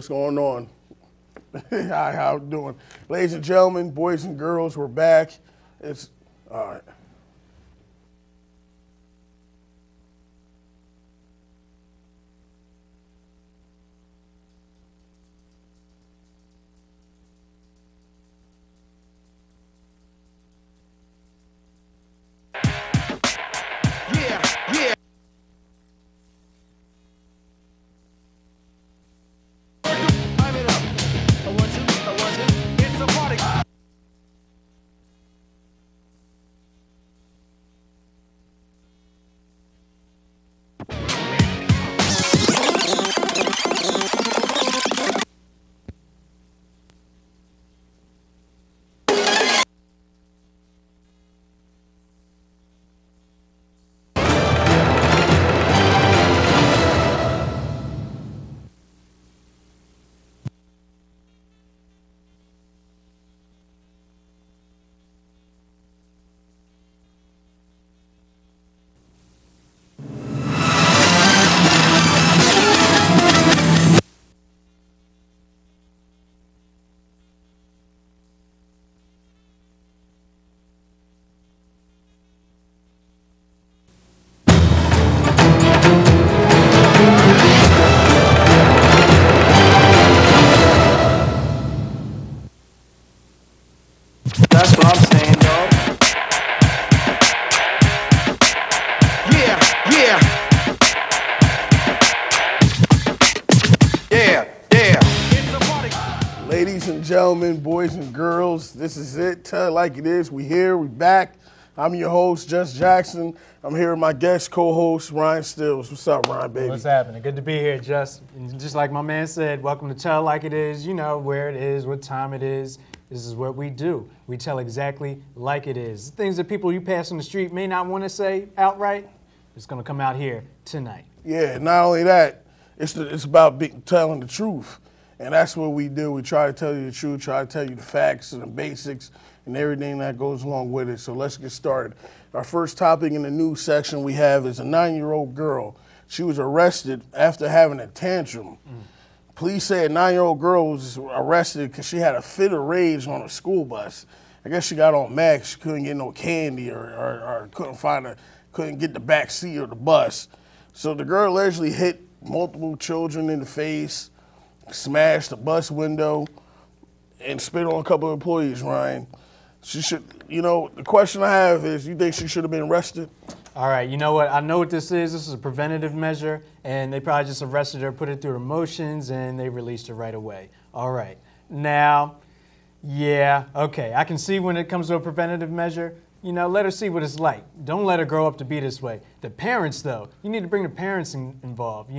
what's going on? Hi, how you doing? Ladies and gentlemen, boys and girls, we're back. It's all right. That's what I'm saying, dog. Yeah. Ladies and gentlemen, boys and girls, this is it. Tell it like it is. We here, we back. I'm your host, Just Jackson. I'm here with my guest co-host, Ryan Stills. What's up, Ryan, baby? What's happening? Good to be here, Just. And just like my man said, welcome to Tell Like It Is. You know where it is, what time it is. This is what we do. We tell exactly like it is. Things that people you pass on the street may not want to say outright, it's going to come out here tonight. Yeah, not only that, it's about telling the truth. And that's what we do. We try to tell you the truth, try to tell you the facts and the basics and everything that goes along with it. So let's get started. Our first topic in the news section we have is a 9-year-old girl. She was arrested after having a tantrum. Police say a 9-year-old girl was arrested because she had a fit of rage on a school bus. I guess she got on max. She couldn't get no candy or couldn't get the back seat of the bus. So the girl allegedly hit multiple children in the face, smashed the bus window, and spit on a couple of employees, Ryan. She should, the question I have is, you think she should have been arrested? All right, you know what? I know what this is. This is a preventative measure, and they probably just arrested her, put it through the motions, and they released her right away. All right. Now, yeah, okay. I can see when it comes to a preventative measure, let her see what it's like. Don't let her grow up to be this way. The parents, though, you need to bring the parents involved.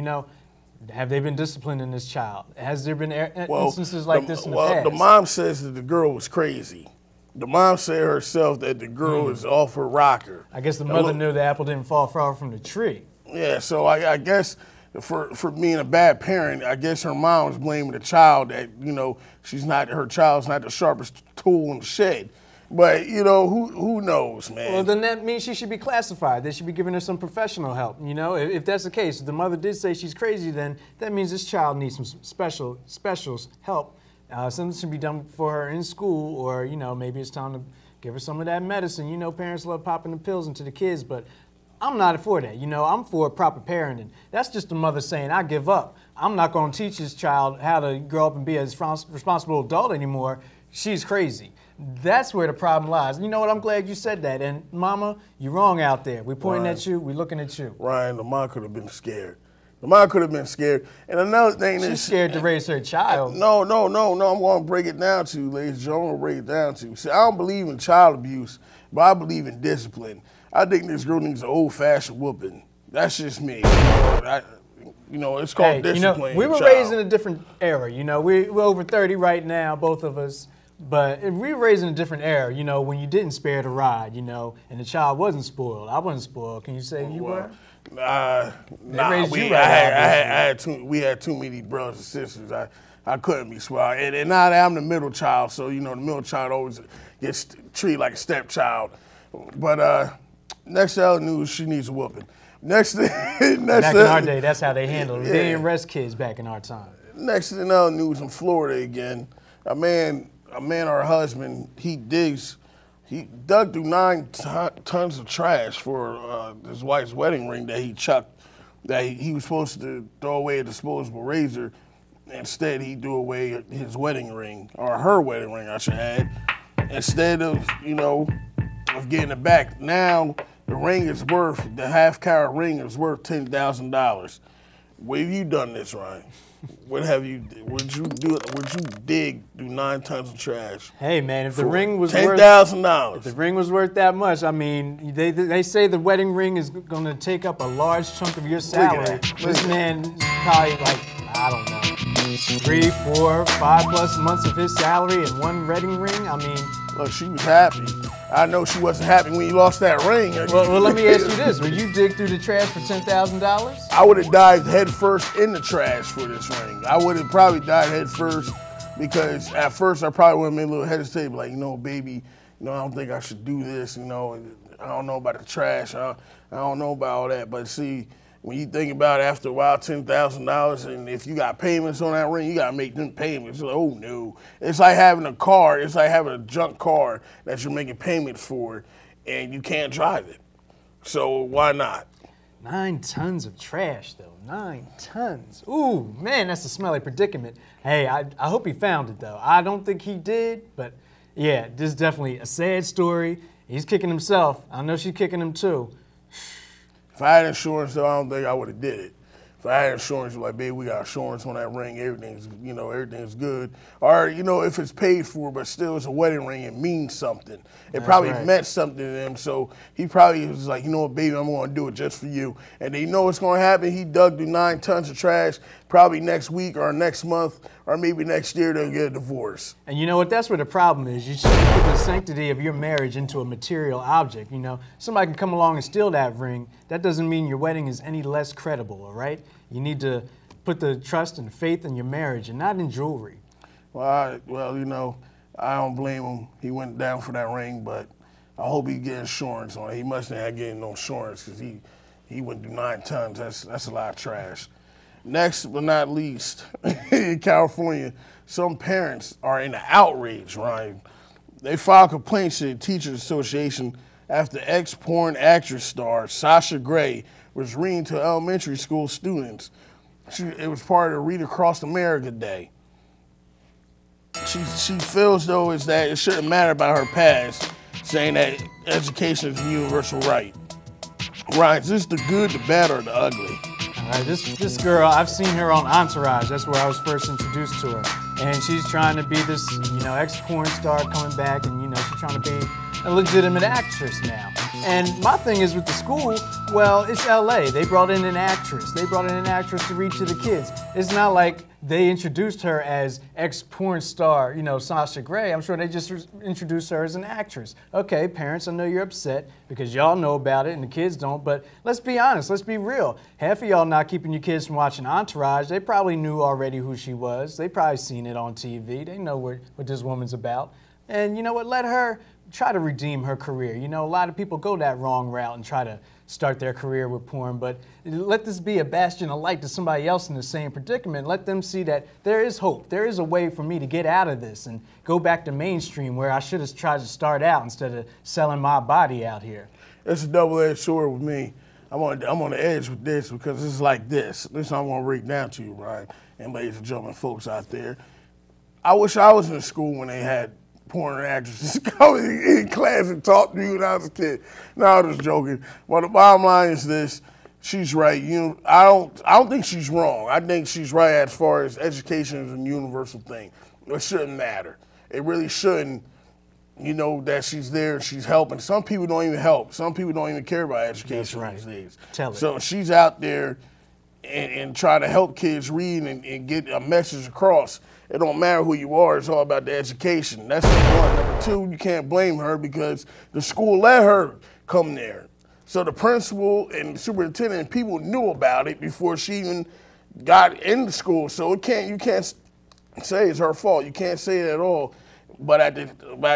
Have they been disciplined in this child? Has there been instances like this in the past? Well, the mom says that the girl was crazy. The mom said herself that the girl is off her rocker. I guess the mother knew the apple didn't fall far from the tree. Yeah, so I guess for being a bad parent, I guess her mom was blaming the child that, her child's not the sharpest tool in the shed. But, who knows, man? Well, then that means she should be classified. They should be giving her some professional help, If that's the case, if the mother did say she's crazy, then that means this child needs some special help. Something should be done for her in school, or, maybe it's time to give her some of that medicine. Parents love popping the pills into the kids, but I'm not for that. I'm for proper parenting. That's just the mother saying, I give up. I'm not going to teach this child how to grow up and be a responsible adult anymore. She's crazy. That's where the problem lies. You know what? I'm glad you said that. And, Mama, you're wrong out there. We're pointing at you. We're looking at you. Ryan, the mom could have been scared. The mom could have been scared. And another thing She's scared to raise her child. No. I'm going to break it down to you, ladies and gentlemen. I'm going to break it down to you. See, I don't believe in child abuse, but I believe in discipline. I think this girl needs an old-fashioned whooping. That's just me. It's called discipline. We were raised in a different era. We're over 30 right now, both of us. But we were raised in a different era, when you didn't spare the ride, and the child wasn't spoiled. I wasn't spoiled. Can you say you were? We had too many brothers and sisters. I couldn't be spoiled. And now that I'm the middle child, so, the middle child always gets treated like a stepchild. But next to other news, she needs a whooping. Back in our day, that's how they handled it. They didn't arrest kids back in our time. Next to the other news in Florida again. A man, our husband, he dug through 9 tons of trash for his wife's wedding ring that he chucked, that he was supposed to throw away a disposable razor. Instead, he threw away his wedding ring, or her wedding ring, I should add. Instead of, of getting it back. Now, the half-carat ring is worth $10,000. Where have you done this, Ryan? Would you dig through 9 tons of trash? Hey man, if the ring was worth $10,000, if the ring was worth that much, I mean, they say the wedding ring is going to take up a large chunk of your salary. This man is probably like, I don't know, 3, 4, 5+ months of his salary in one wedding ring. I mean, look, she was happy. I know she wasn't happy when you lost that ring. Well, let me ask you this: would you dig through the trash for $10,000? I would have dived head first in the trash for this ring. I would have probably dived head first because at first I probably would have made a little hesitate, like, baby, I don't think I should do this. I don't know about the trash. I don't know about all that. But see, when you think about it, after a while, $10,000, and if you got payments on that ring, you got to make them payments. Like, oh, no. It's like having a car. It's like having a junk car that you're making payments for, and you can't drive it. So why not? 9 tons of trash, though. 9 tons. Ooh, man, that's a smelly predicament. Hey, I hope he found it, though. I don't think he did, but, yeah, this is definitely a sad story. He's kicking himself. I know she's kicking him, too. If I had insurance, though, I don't think I would have did it. If I had insurance, like, babe, we got insurance on that ring, everything's good. Or, if it's paid for, but still it's a wedding ring, it means something. It probably meant something to them, so he probably was like, baby, I'm going to do it just for you. And they know what's going to happen. He dug through 9 tons of trash. Probably next week or next month or maybe next year they'll get a divorce. And you know what? That's where the problem is. You shouldn't put the sanctity of your marriage into a material object. Somebody can come along and steal that ring. That doesn't mean your wedding is any less credible, all right? You need to put the trust and faith in your marriage and not in jewelry. Well, I don't blame him. He went down for that ring, but I hope he get insurance on it. He mustn't have getting no insurance because he went through 9 tons. That's a lot of trash. Next but not least, in California, some parents are in an outrage, Ryan. They filed complaints to the Teachers Association after ex-porn actress star Sasha Grey was reading to elementary school students. It was part of the Read Across America Day. She feels, though, is that it shouldn't matter about her past, saying that education is a universal right. Ryan, is this the good, the bad, or the ugly? All right, this girl, I've seen her on Entourage. That's where I was first introduced to her. And she's trying to be this, ex-porn star coming back, and, she's trying to be a legitimate actress now. And my thing is with the school, well, it's LA. They brought in an actress. They brought in an actress to read to the kids. It's not like they introduced her as ex-porn star, Sasha Grey. I'm sure they just introduced her as an actress. Okay, parents, I know you're upset because y'all know about it and the kids don't, but let's be honest, let's be real. Half of y'all not keeping your kids from watching Entourage. They probably knew already who she was. They probably seen it on TV. They know what this woman's about. And you know what? Let her try to redeem her career. A lot of people go that wrong route and try to start their career with porn, but let this be a bastion of light to somebody else in the same predicament. Let them see that there is hope. There is a way for me to get out of this and go back to mainstream where I should have tried to start out instead of selling my body out here. It's a double-edged sword with me. I'm on the edge with this because it's like this. This I want to break down to you, Ryan, and ladies and gentlemen, folks out there. I wish I was in school when they had porn actresses come in class and talk to me when I was a kid. No, I'm just joking. But the bottom line is this: she's right. I don't think she's wrong. I think she's right as far as education is a universal thing. It shouldn't matter. It really shouldn't. That she's there, she's helping. Some people don't even help. Some people don't even care about education these days. Tell it. So she's out there and trying to help kids read and get a message across. It don't matter who you are. It's all about the education. That's number one. Number two, you can't blame her because the school let her come there. So the principal and the superintendent and people knew about it before she even got into school. So you can't say it's her fault. You can't say it at all. But at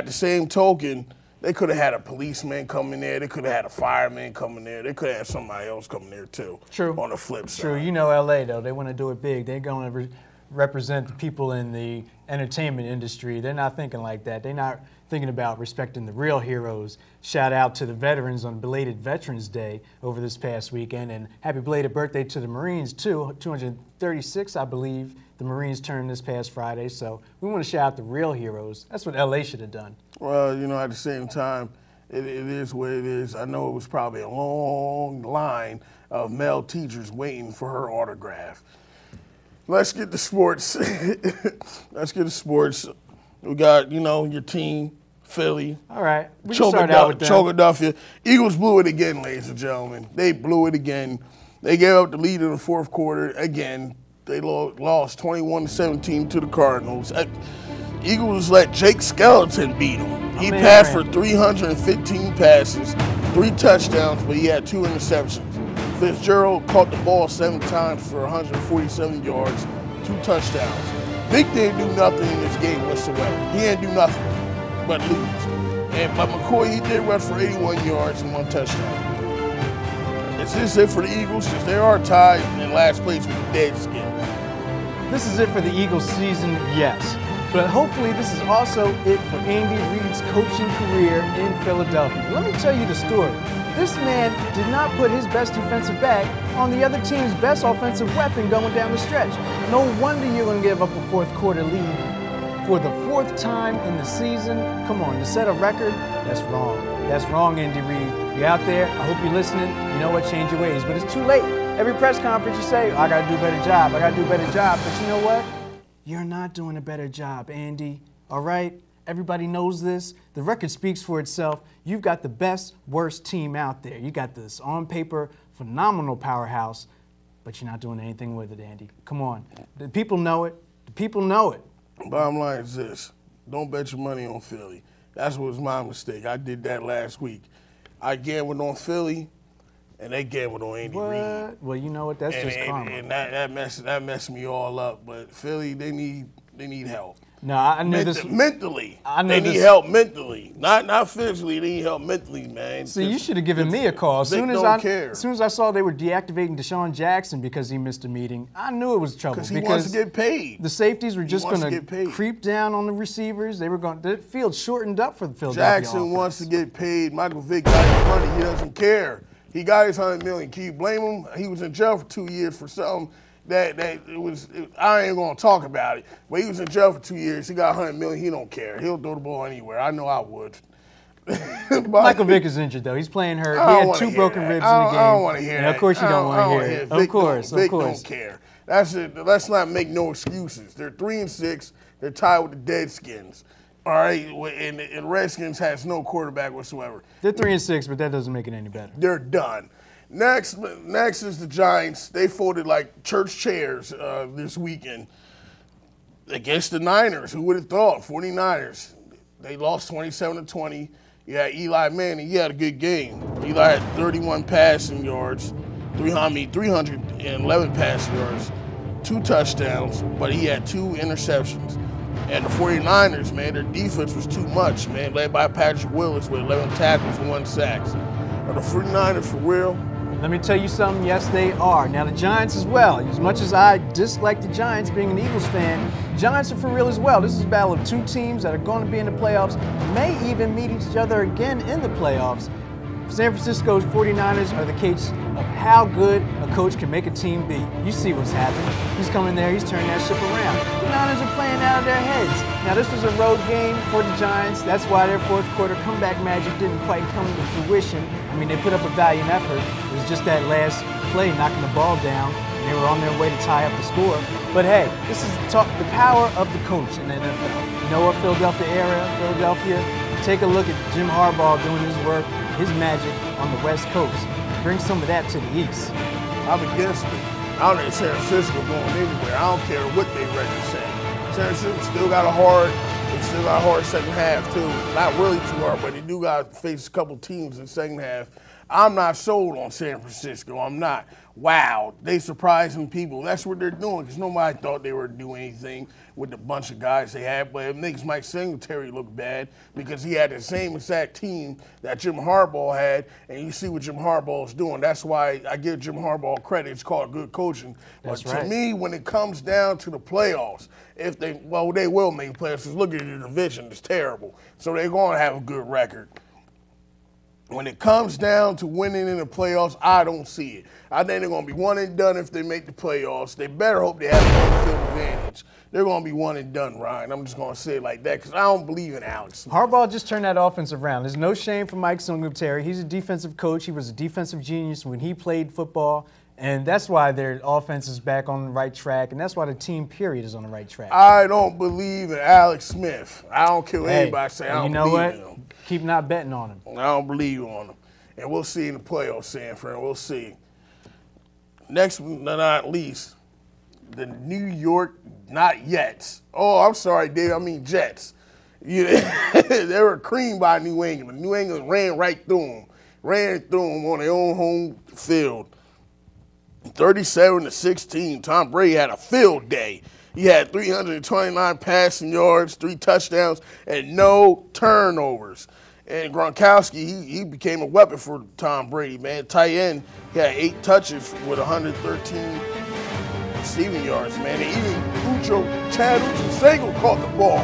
the same token, they could have had a policeman come in there. They could have had a fireman come in there. They could have had somebody else come in there too. True. On the flip side. True. LA though, they want to do it big. They're going to represent the people in the entertainment industry. They're not thinking like that. They're not thinking about respecting the real heroes. Shout out to the veterans on belated Veterans Day over this past weekend, and happy belated birthday to the Marines too. 236, I believe, the Marines turned this past Friday. So we want to shout out the real heroes. That's what LA should have done. Well, you know, at the same time, it is what it is. I know it was probably a long line of male teachers waiting for her autograph. Let's get to sports. Let's get to sports. We got, you know, your team, Philly. All right. We can start out with them. Philadelphia. Eagles blew it again, ladies and gentlemen. They blew it again. They gave up the lead in the fourth quarter again. They lost 21-17 to the Cardinals. Eagles let Jake Skeleton beat them. He passed for 315 passes, 3 touchdowns, but he had 2 interceptions. Fitzgerald caught the ball 7 times for 147 yards, 2 touchdowns. Vic didn't do nothing in this game whatsoever. He didn't do nothing but lose. But McCoy, he did rush for 81 yards and 1 touchdown. Is this it for the Eagles? Because they are tied in last place with the Deadskins. This is it for the Eagles season, yes. But hopefully this is also it for Andy Reid's coaching career in Philadelphia. Let me tell you the story. This man did not put his best defensive back on the other team's best offensive weapon going down the stretch. No wonder you're going to give up a fourth quarter lead for the 4th time in the season. Come on, to set a record, that's wrong. That's wrong, Andy Reid. You're out there, I hope you're listening. You know what, change your ways. But it's too late. Every press conference you say, I got to do a better job, I got to do a better job. But you know what? You're not doing a better job, Andy, all right? Everybody knows this. The record speaks for itself. You've got the best, worst team out there. You got this on paper, phenomenal powerhouse, but you're not doing anything with it, Andy. Come on. The people know it. The people know it. Bottom line is this. Don't bet your money on Philly. That's what was my mistake. I did that last week. I gambled on Philly, and they gambled on Andy Reid. Well, you know what? That's just karma. And that messed me all up. But Philly, they need help. No, I knew this. Mentally. They need help mentally. Not physically. They need help mentally, man. See, you should have given me a call. As soon as I saw they were deactivating Deshaun Jackson because he missed a meeting, I knew it was trouble. Because he wants to get paid. The safeties were just going to creep down on the receivers. They were going. The field shortened up for the Philadelphia Jackson offense. wants to get paid. Michael Vick got his money. He doesn't care. He got his $100 million. Can you blame him? He was in jail for 2 years for something. I ain't gonna talk about it. But he was in jail for 2 years. He got $100 million. He don't care. He'll throw the ball anywhere. I know I would. Michael Vick is injured though. He's playing hurt. He had 2 broken ribs in the game. I don't want to hear that. Of course you don't want to hear it. Of course. Vick don't care. That's it. Let's not make no excuses. They're 3-6. They're tied with the Deadskins. All right, and Redskins has no quarterback whatsoever. They're 3-6, but that doesn't make it any better. They're done. Next is the Giants. They folded like church chairs this weekend against the Niners. Who would have thought? 49ers. They lost 27-20. You had Eli Manning. He had a good game. Eli had 31 passing yards, 311 passing yards, 2 touchdowns, but he had 2 interceptions. And the 49ers, man, their defense was too much, man, led by Patrick Willis with 11 tackles and 1 sack. Are the 49ers for real? Let me tell you something, yes, they are. Now, the Giants as well. As much as I dislike the Giants, being an Eagles fan, Giants are for real as well. This is a battle of 2 teams that are going to be in the playoffs, may even meet each other again in the playoffs. San Francisco's 49ers are the case of how good a coach can make a team be. You see what's happened. He's coming there, he's turning that ship around. The Niners are playing out of their heads. Now, this was a road game for the Giants. That's why their fourth quarter comeback magic didn't quite come to fruition. I mean, they put up a valiant effort. It was just that last play knocking the ball down, and they were on their way to tie up the score. But hey, this is the power of the coach in the NFL. You know what, Philadelphia, take a look at Jim Harbaugh doing his work, his magic on the West Coast. Bring some of that to the East. I'm against it. I don't think San Francisco going anywhere. I don't care what they record say. San Francisco still got a hard second half too. Not really too hard, but they do got to face a couple teams in the second half. I'm not sold on San Francisco. I'm not. Wow, they surprising people. That's what they're doing because nobody thought they were doing anything with the bunch of guys they had. But it makes Mike Singletary look bad because he had the same exact team that Jim Harbaugh had, and you see what Jim Harbaugh is doing. That's why I give Jim Harbaugh credit. It's called good coaching. That's but right. to me, when it comes down to the playoffs, they will make playoffs. Because look at the division; it's terrible. So they're going to have a good record. When it comes down to winning in the playoffs, I don't see it. I think they're going to be one and done if they make the playoffs. They better hope they have home field advantage. They're going to be one and done, Ryan. I'm just going to say it like that because I don't believe in Alex Smith. Harbaugh just turned that offense around. There's no shame for Mike Singletary. He's a defensive coach. He was a defensive genius when he played football. And that's why their offense is back on the right track, and that's why the team, period, is on the right track. I don't believe in Alex Smith. I don't care what anybody say. I don't believe in him. Keep not betting on him. I don't believe on him. And we'll see in the playoffs, San Fran. We'll see. Next but not least, the New York not Jets. Oh, I'm sorry, Dave. I mean Jets. They were creamed by New England. New England ran right through them. Ran through them on their own home field. 37-16. Tom Brady had a field day. He had 329 passing yards, 3 touchdowns, and no turnovers. And Gronkowski, he became a weapon for Tom Brady, man. Tight end, he had 8 touches with 113 receiving yards, man. And even Chad Uchosegun caught the ball.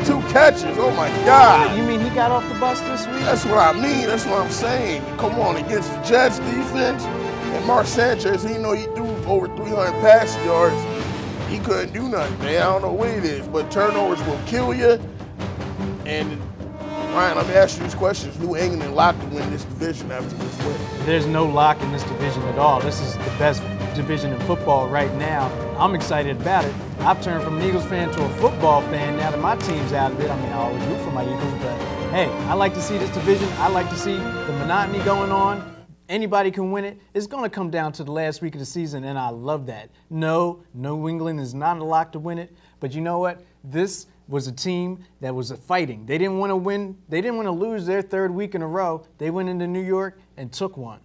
2 catches, oh my God. You mean he got off the bus this week? That's what I mean, that's what I'm saying. Come on, against the Jets defense, and Mark Sanchez, he threw over 300 passing yards. He couldn't do nothing, man. I don't know what it is, but turnovers will kill you. And Ryan, let me ask you these questions. New England locked to win this division after this win. There's no lock in this division at all. This is the best division in football right now. I'm excited about it. I've turned from an Eagles fan to a football fan now that my team's out of it. I mean, I always root for my Eagles, but hey, I like to see this division. I like to see the monotony going on. Anybody can win it. It's going to come down to the last week of the season, and I love that. No, New England is not a lock to win it, but you know what? This was a team that was fighting. They didn't want to win. They didn't want to lose their 3rd week in a row. They went into New York and took one.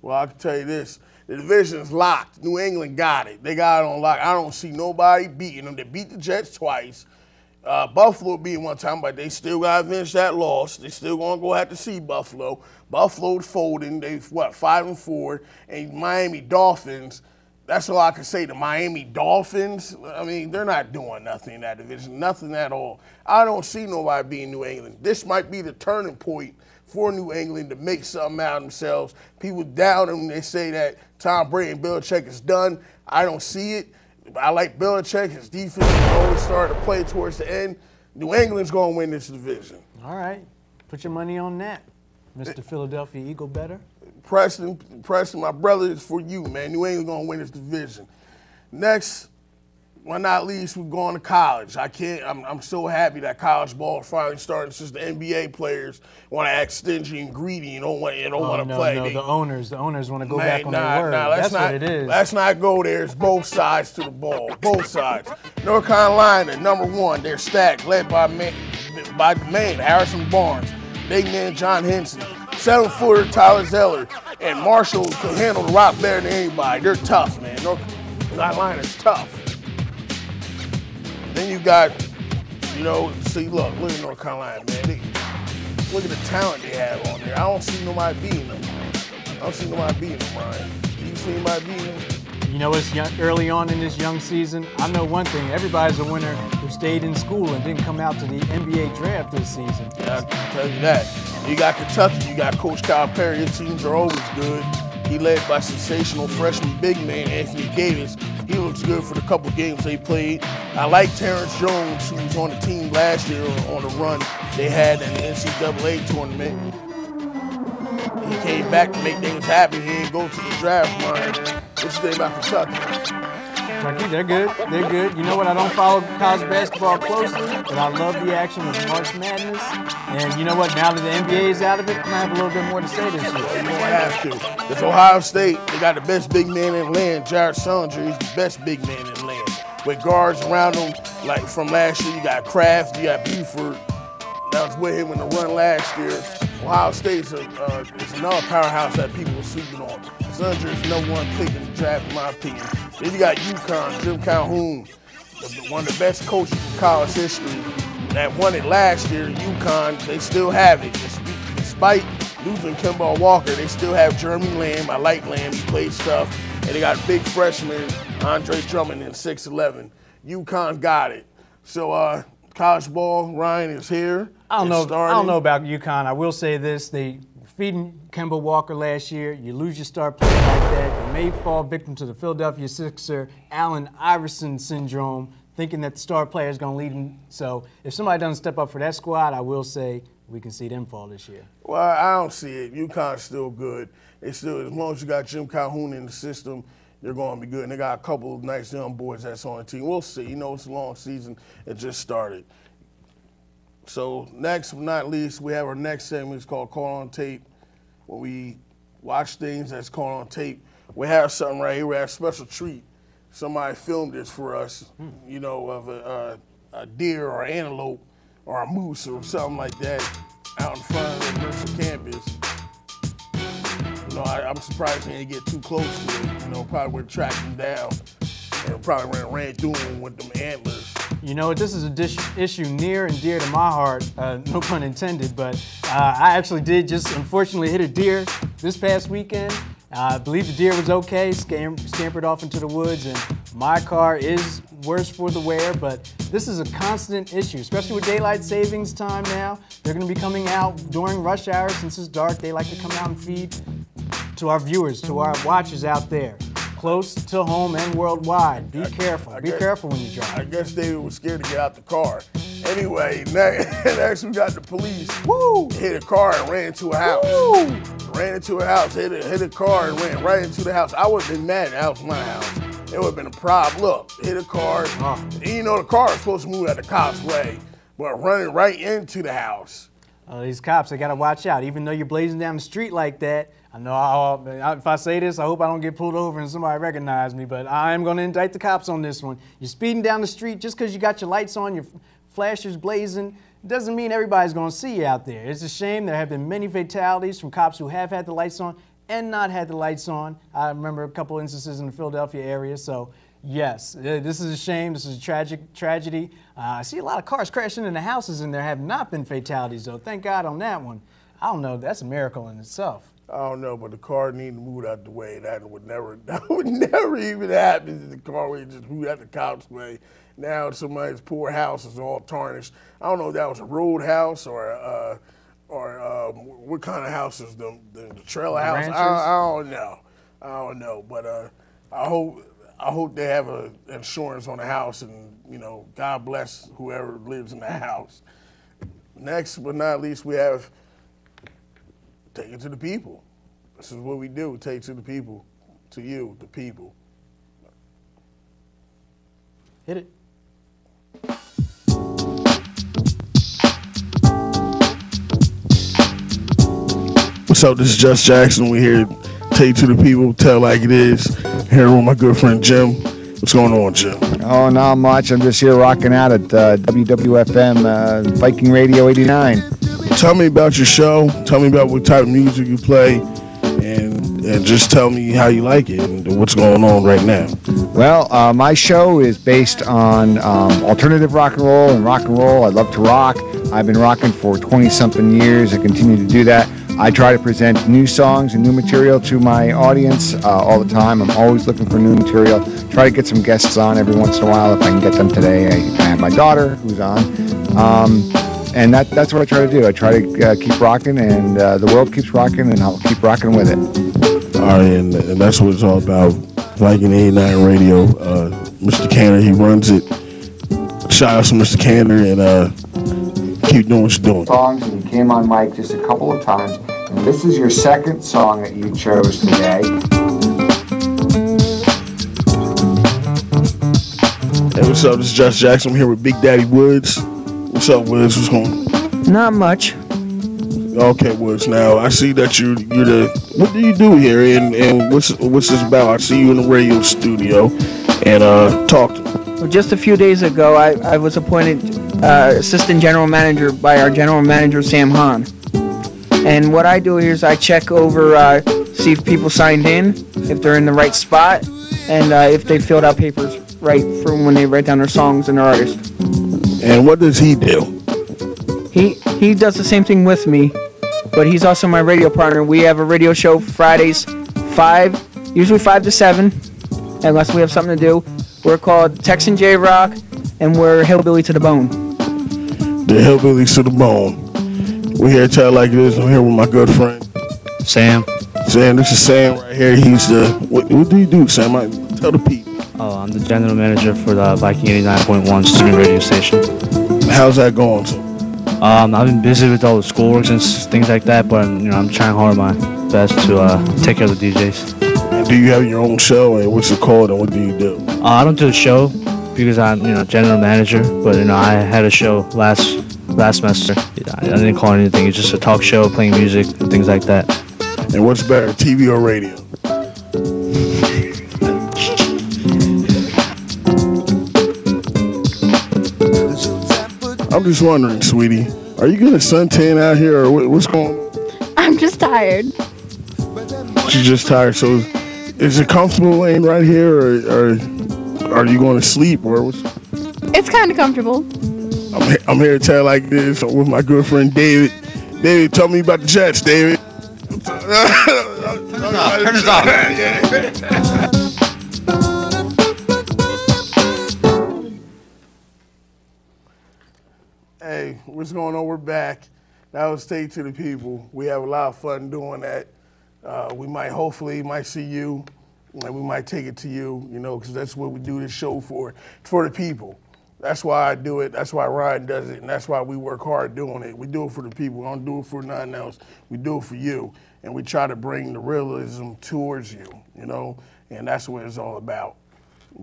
Well, I can tell you this. The division's locked. New England got it. They got it on lock. I don't see nobody beating them. They beat the Jets twice. Buffalo beat one time, but they still got to finish that loss. They still going to go have to see Buffalo. Buffalo's folding. They 5-4. And Miami Dolphins, that's all I can say. The Miami Dolphins, I mean, they're not doing nothing in that division, nothing at all. I don't see nobody beating New England. This might be the turning point for New England to make something out of themselves. People doubt them. They say that Tom Brady and Belichick is done. I don't see it. I like Belichick. His defense always started to play towards the end. New England's going to win this division. All right. Put your money on that, Mr. Philadelphia Eagle better. Preston, my brother, is for you, man. New England's going to win this division. Next, well, not least, we're going to college. I'm so happy that college ball is finally starting since the NBA players want to act stingy and greedy and don't want to play. No, the owners want to go back on their word. That's what it is. Let's not go there. It's both sides to the ball, both sides. North Carolina, #1, they're stacked, led by the man, Harrison Barnes, big man John Henson, 7-footer Tyler Zeller, and Marshall can handle the rock better than anybody. They're tough, man. North Carolina's tough. Then you got, look at North Carolina, man. Look at the talent they have on there. I don't see nobody beating them. Ryan. Do you see anybody beating them? You know, it's early on in this young season. I know one thing. Everybody's a winner who stayed in school and didn't come out to the NBA draft this season. Yeah, I can tell you that. You got Kentucky. You got Coach Kyle Perry. His teams are always good. He led by sensational freshman big man Anthony Davis. He looks good for the couple games they played. I like Terrence Jones, who was on the team last year on the run they had in the NCAA tournament. He came back to make things happen. He didn't go to the draft, Ryan. What you think about Kentucky? Kentucky, they're good. They're good. You know what? I don't follow college basketball closely, but I love the action of March Madness. And you know what? Now that the NBA is out of it, I'm going to have a little bit more to say this year. You don't have to. It's Ohio State. They got the best big man in the land. Jared Sullinger is the best big man in the land. With guards around him, like from last year, you got Kraft, you got Buford. That was with him in the run last year. Ohio State's is another powerhouse that people are sleeping on. Suns is #1 pick in the draft, in my opinion. Then you got UConn, Jim Calhoun, one of the best coaches in college history. That won it last year. UConn, they still have it. Despite losing Kemba Walker, they still have Jeremy Lamb. I like Lamb. He plays tough. And they got big freshman Andre Drummond in 6'11". UConn got it. So college ball, Ryan, is here. I don't know about UConn. I will say this: they feeding Kemba Walker last year. You lose your star player like that, you may fall victim to the Philadelphia Sixer Allen Iverson syndrome, thinking that the star player is going to lead them. So if somebody doesn't step up for that squad, I will say we can see them fall this year. Well, I don't see it. UConn's still good. It's still, as long as you got Jim Calhoun in the system, you're going to be good. And they got a couple of nice young boys that's on the team. We'll see. You know, it's a long season. It just started. So next but not least, we have our next segment. It's called Caught on Tape. When we watch things that's caught on tape, we have something right here. We have a special treat. Somebody filmed this for us, you know, of a deer or an antelope or a moose or something like that out in front of the Mercer campus. You know, I'm surprised they didn't get too close to it. You know, probably would have tracked them down and probably ran through them with them antlers. You know, this is an issue near and dear to my heart, no pun intended, but I actually did just unfortunately hit a deer this past weekend. I believe the deer was okay, scampered off into the woods, and my car is worse for the wear, but this is a constant issue, especially with daylight savings time now. They're going to be coming out during rush hour since it's dark. They like to come out and feed to our viewers, to our watchers out there, close to home and worldwide. Be careful. Be careful when you drive. I guess David was scared to get out the car. Anyway, next we got the police. Woo! Hit a car and ran into a house. Woo! Ran into a house, hit a car and ran right into the house. I would have been mad if that was my house. It would have been a problem. Look, hit a car. And you know the car is supposed to move out the cop's way, but running right into the house. These cops, they got to watch out. Even though you're blazing down the street like that, I know if I say this, I hope I don't get pulled over and somebody recognize me, but I am going to indict the cops on this one. You're speeding down the street just because you got your lights on, your flashers blazing, doesn't mean everybody's going to see you out there. It's a shame. There have been many fatalities from cops who have had the lights on and not had the lights on. I remember a couple instances in the Philadelphia area, so yes, this is a shame. This is a tragedy. I see a lot of cars crashing into houses, and there have not been fatalities, though. Thank God on that one. I don't know. That's a miracle in itself. I don't know, but the car needed to move out the way. That would never even happen if the car would just move out the cop's way. Now somebody's poor house is all tarnished. I don't know if that was a road house or what kind of house is the trailer house. I don't know, but I hope they have insurance on the house, and you know, God bless whoever lives in the house. Next but not least, we have take it to the people. This is what we do. Take it to the people, to you, the people. Hit it. What's up? This is Just Jackson. We're here to take it to the people, tell like it is. Here with my good friend Jim. What's going on, Jim? Oh, not much. I'm just here rocking out at WWFM Viking Radio 89. Tell me about your show. Tell me about what type of music you play, and just tell me how you like it and what's going on right now. Well, my show is based on alternative rock and roll and rock and roll. I love to rock. I've been rocking for 20-something years. I continue to do that. I try to present new songs and new material to my audience all the time. I'm always looking for new material. Try to get some guests on every once in a while if I can get them today. I have my daughter who's on. And that's what I try to do. I try to keep rocking, and the world keeps rocking, and I'll keep rocking with it. All right, and that's what it's all about. Viking 89 Radio. Mr. Canner, he runs it. Shout out to Mr. Canner, and keep doing what you're doing. Songs, and you came on mic just a couple of times. And this is your second song that you chose today. Hey, what's up? This is Just Jackson. I'm here with Big Daddy Woods. What's up, Woods? What's going on? Not much. Okay, Woods. Now I see that you're the. What do you do here, and what's this about? I see you in the radio studio, and talk to me. Well, just a few days ago, I was appointed assistant general manager by our general manager Sam Hahn. And what I do here is I check over, see if people signed in, if they're in the right spot, and if they filled out papers right from when they write down their songs and their artists. And what does he do? He does the same thing with me, but he's also my radio partner. We have a radio show Fridays, usually 5 to 7, unless we have something to do. We're called Texan J Rock, and we're Hillbilly to the Bone. The Hillbillies to the Bone. We're here to tell it like it is. I'm here with my good friend Sam. Sam, this is Sam right here. He's the what do you do, Sam? Tell the people. Oh, I'm the general manager for the Viking 89.1 student radio station. How's that going, sir? I've been busy with all the schoolwork and things like that, but I'm trying hard my best to take care of the DJs. And do you have your own show, and what's it called, and what do you do? I don't do a show because I'm general manager, but I had a show last semester. I didn't call it anything. It's just a talk show, playing music and things like that. And what's better, TV or radio? I'm just wondering, sweetie, are you getting a suntan out here, or what's going on? I'm just tired. She's just tired. So, is it comfortable laying right here, or are you going to sleep, or what's? It's kind of comfortable. I'm here to tell like this with my good friend David. David, tell me about the Jets, David. Turn this off. Hey, what's going on? We're back. That was Stay to the People. We have a lot of fun doing that. We might see you, and we might take it to you, because that's what we do this show for. It's for the people. That's why I do it. That's why Ryan does it, and that's why we work hard doing it. We do it for the people. We don't do it for nothing else. We do it for you, and we try to bring the realism towards you, and that's what it's all about,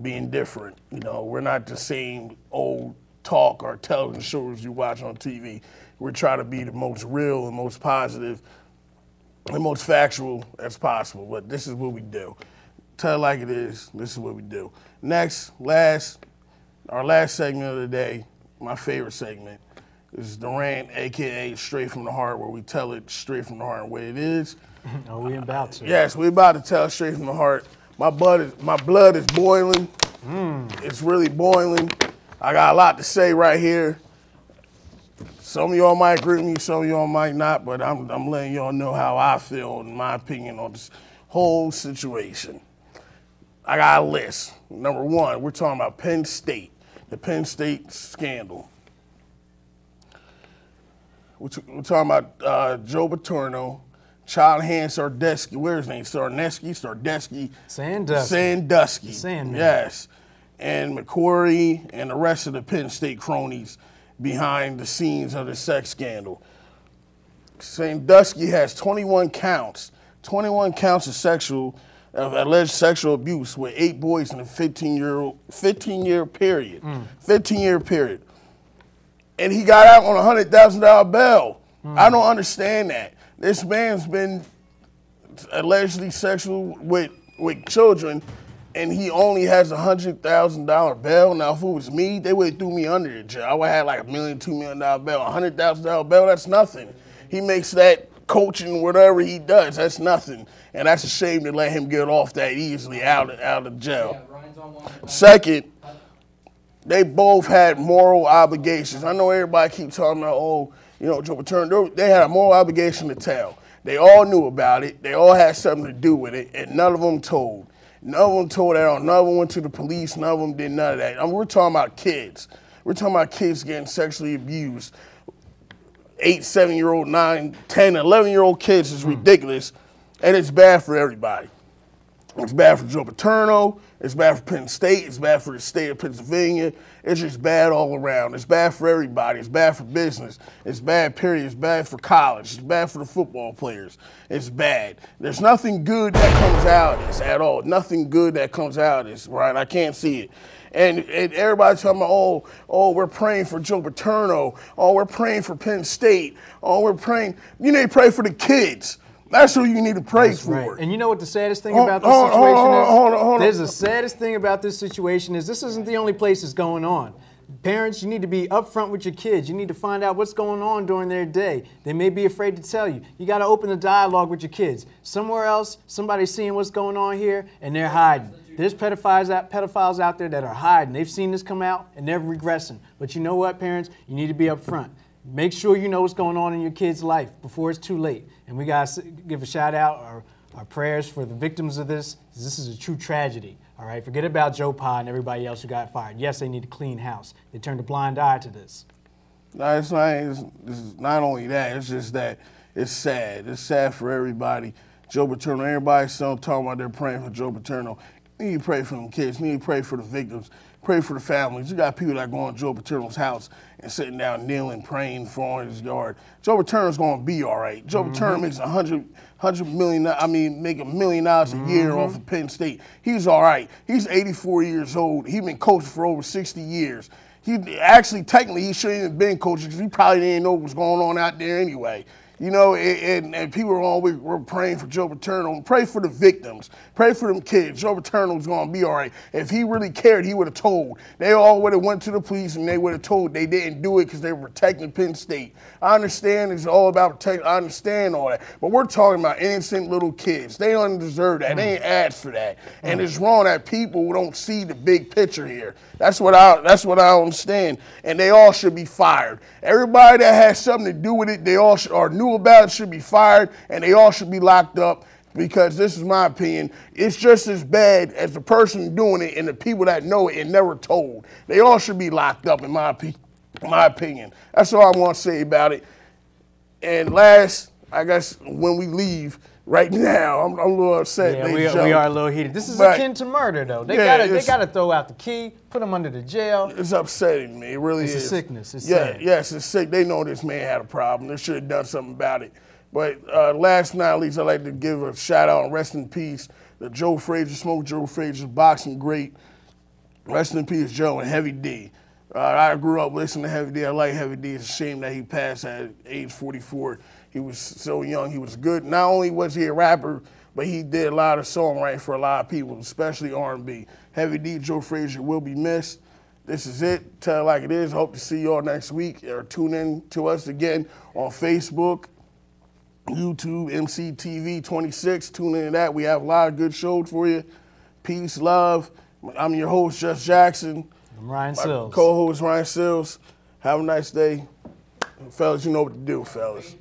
being different. We're not the same old talk or television shows you watch on TV. We're trying to be the most real and most positive and most factual as possible, but this is what we do. Tell it like it is. This is what we do. Next, our last segment of the day, my favorite segment, is the rant, a.k.a. Straight from the Heart, where we tell it straight from the heart the way it is. Are we about to? Yes, we're about to tell straight from the heart. My blood is boiling. It's really boiling. I got a lot to say right here. Some of y'all might agree with me, some of y'all might not, but I'm letting y'all know how I feel, in my opinion, on this whole situation. I got a list. Number one, we're talking about Penn State, the Penn State scandal. We're talking about Joe Paterno, Childihan Sardesky, where's his name? Sardesky. Sandusky. Sandman. Yes. And McQuarrie and the rest of the Penn State cronies behind the scenes of the sex scandal. Sandusky has 21 counts of alleged sexual abuse with 8 boys in a 15-year period. 15-year period. And he got out on a $100,000 bail. I don't understand that. This man's been allegedly sexual with children, and he only has a $100,000 bail. Now, if it was me, they would have threw me under the jail. I would have had like $1 million, $2 million bail. $100,000 bail, that's nothing. He makes that coaching, whatever he does, that's nothing. And that's a shame to let him get off that easily out of jail. Second, they both had moral obligations. I know everybody keeps talking about, Joe Paterno, they had a moral obligation to tell. They all knew about it. They all had something to do with it, and none of them told. None of them told at all. None of them went to the police. None of them did none of that. We're talking about kids. We're talking about kids getting sexually abused. 8, 7-year-old, 9, 10, 11-year-old kids is ridiculous, and it's bad for everybody. It's bad for Joe Paterno. It's bad for Penn State. It's bad for the state of Pennsylvania. It's just bad all around. It's bad for everybody. It's bad for business. It's bad, period. It's bad for college. It's bad for the football players. It's bad. There's nothing good that comes out of this at all. Nothing good that comes out of this, right? I can't see it. And everybody's talking about, we're praying for Joe Paterno. Oh, we're praying for Penn State. Oh, we're praying. You need to pray for the kids. That's who you need to pray for. Right. And you know what the saddest thing about this situation is? The saddest thing about this situation is this isn't the only place it's going on. Parents, you need to be upfront with your kids. You need to find out what's going on during their day. They may be afraid to tell you. You got to open the dialogue with your kids. Somewhere else, somebody's seeing what's going on here, and they're hiding. There's pedophiles out there that are hiding. They've seen this come out, and they're regressing. But you know what, parents? You need to be upfront. Make sure you know what's going on in your kid's life before it's too late. And we got to give a shout out, our prayers for the victims of this. This is a true tragedy. All right, forget about Joe Pa and everybody else who got fired. Yes, they need to clean house. They turned a blind eye to this. No, it's not only that. It's just that it's sad. It's sad for everybody. Joe Paterno, everybody's still talking about they're praying for Joe Paterno. You need to pray for them kids. You need to pray for the victims. Pray for the families. You got people that go in Joe Paterno's house and sitting down, kneeling, praying for his yard. Joe Paterno's going to be all right. Joe Paterno makes $100 million. Make $1 million a year off of Penn State. He's all right. He's 84 years old. He's been coaching for over 60 years. Technically, he shouldn't have been coaching because he probably didn't know what was going on out there anyway. You know, and people are always, we're praying for Joe Paterno. Pray for the victims. Pray for them kids. Joe Paterno's going to be all right. If he really cared, he would have told. They all would have went to the police and they would have told. They didn't do it because they were protecting Penn State. I understand it's all about protection. I understand all that. But we're talking about innocent little kids. They don't deserve that. They ain't asked for that. And it's wrong that people don't see the big picture here. That's what I understand. And they all should be fired. Everybody that has something to do with it, they all or knew about it should be fired, and they all should be locked up, because this is my opinion. It's just as bad as the person doing it and the people that know it and never told. They all should be locked up, in my opinion. That's all I want to say about it. And last, I guess, when we leave, right now, I'm a little upset. Yeah, we are a little heated. This is akin to murder, though. They gotta throw out the key, put him under the jail. It's upsetting me. It really is. It's a sickness. It's sad. Yes, it's sick. They know this man had a problem. They should have done something about it. But last but not least, I'd like to give a shout out and rest in peace to Joe Frazier, Smoke Joe Frazier, boxing great. Rest in peace, Joe, and Heavy D. I grew up listening to Heavy D. I like Heavy D. It's a shame that he passed at age 44. He was so young. He was good. Not only was he a rapper, but he did a lot of songwriting for a lot of people, especially R&B. Heavy D, Joe Frazier will be missed. This is it. Tell it like it is. Hope to see you all next week, or tune in to us again on Facebook, YouTube, MCTV 26. Tune into that. We have a lot of good shows for you. Peace, love. I'm your host, Just Jackson. I'm Ryan Sills. Co-host Ryan Sills. Have a nice day. Fellas, you know what to do, fellas.